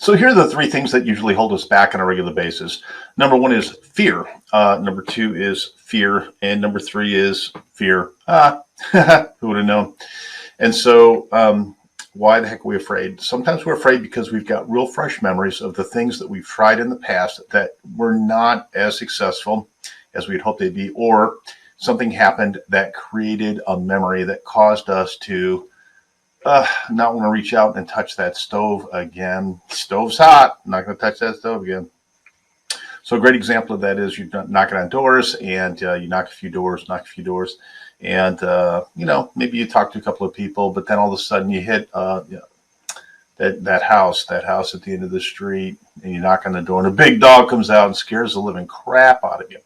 So here are the three things that usually hold us back on a regular basis. Number one is fear. Number two is fear. And number three is fear. Who would have known? And so why the heck are we afraid? Sometimes we're afraid because we've got real fresh memories of the things that we've tried in the past that were not as successful as we'd hoped they'd be, or something happened that created a memory that caused us to not want to reach out and touch that stove again. Stove's hot. I'm not going to touch that stove again. So a great example of that is you're knocking on doors, and you knock a few doors, and maybe you talk to a couple of people, but then all of a sudden you hit that house at the end of the street, and you knock on the door, and a big dog comes out and scares the living crap out of you.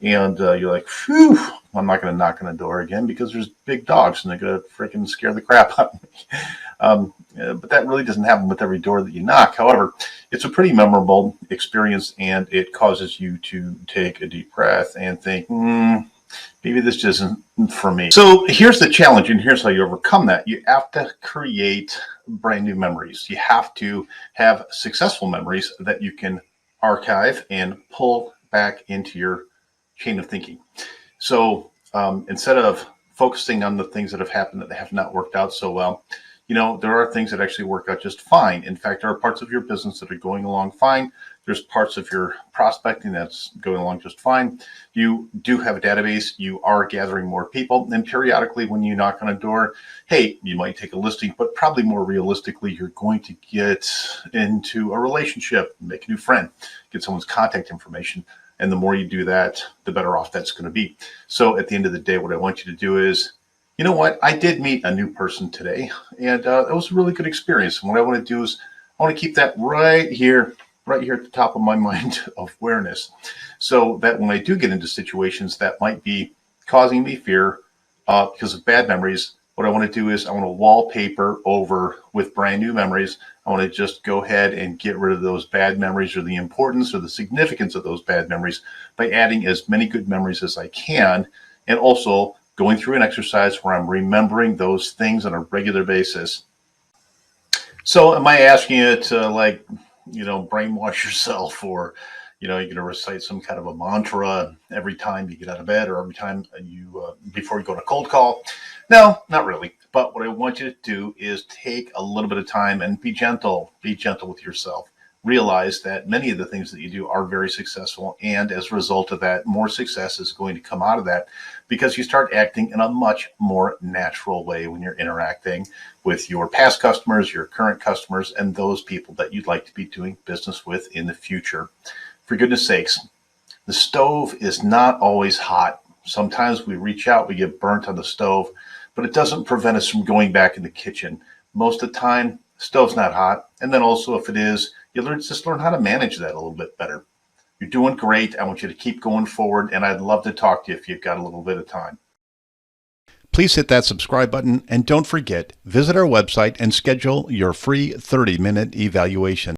And you're like, phew, I'm not going to knock on the door again because there's big dogs and they're going to freaking scare the crap out of me. But that really doesn't happen with every door that you knock. However, it's a pretty memorable experience, and it causes you to take a deep breath and think, maybe this isn't for me. So here's the challenge, and here's how you overcome that. You have to create brand new memories. You have to have successful memories that you can archive and pull back into your chain of thinking. So instead of focusing on the things that have happened that have not worked out so well, there are things that actually work out just fine. In fact, there are parts of your business that are going along fine. There's parts of your prospecting that's going along just fine. You do have a database. You are gathering more people. And periodically when you knock on a door, hey, you might take a listing, but probably more realistically, you're going to get into a relationship, make a new friend, get someone's contact information. And the more you do that, the better off that's going to be. So at the end of the day, what I want you to do is, you know what? I did meet a new person today, and it was a really good experience. And what I want to do is I want to keep that right here at the top of my mind of awareness, so that when I do get into situations that might be causing me fear because of bad memories, what I want to do is I want to wallpaper over with brand new memories. I want to just go ahead and get rid of those bad memories, or the importance or the significance of those bad memories, by adding as many good memories as I can, and also going through an exercise where I'm remembering those things on a regular basis. So am I asking you to brainwash yourself, or you're going to recite some kind of a mantra every time you get out of bed, or every time you before you go to cold call? No, not really. But what I want you to do is take a little bit of time and be gentle. Be gentle with yourself. Realize that many of the things that you do are very successful, and as a result of that, more success is going to come out of that, because you start acting in a much more natural way when you're interacting with your past customers, your current customers, and those people that you'd like to be doing business with in the future. For goodness sakes, the stove is not always hot. Sometimes we reach out, we get burnt on the stove, but it doesn't prevent us from going back in the kitchen. Most of the time, the stove's not hot. And then also, if it is, you just learn how to manage that a little bit better. You're doing great. I want you to keep going forward, and I'd love to talk to you if you've got a little bit of time. Please hit that subscribe button, and don't forget, visit our website and schedule your free 30-minute evaluation.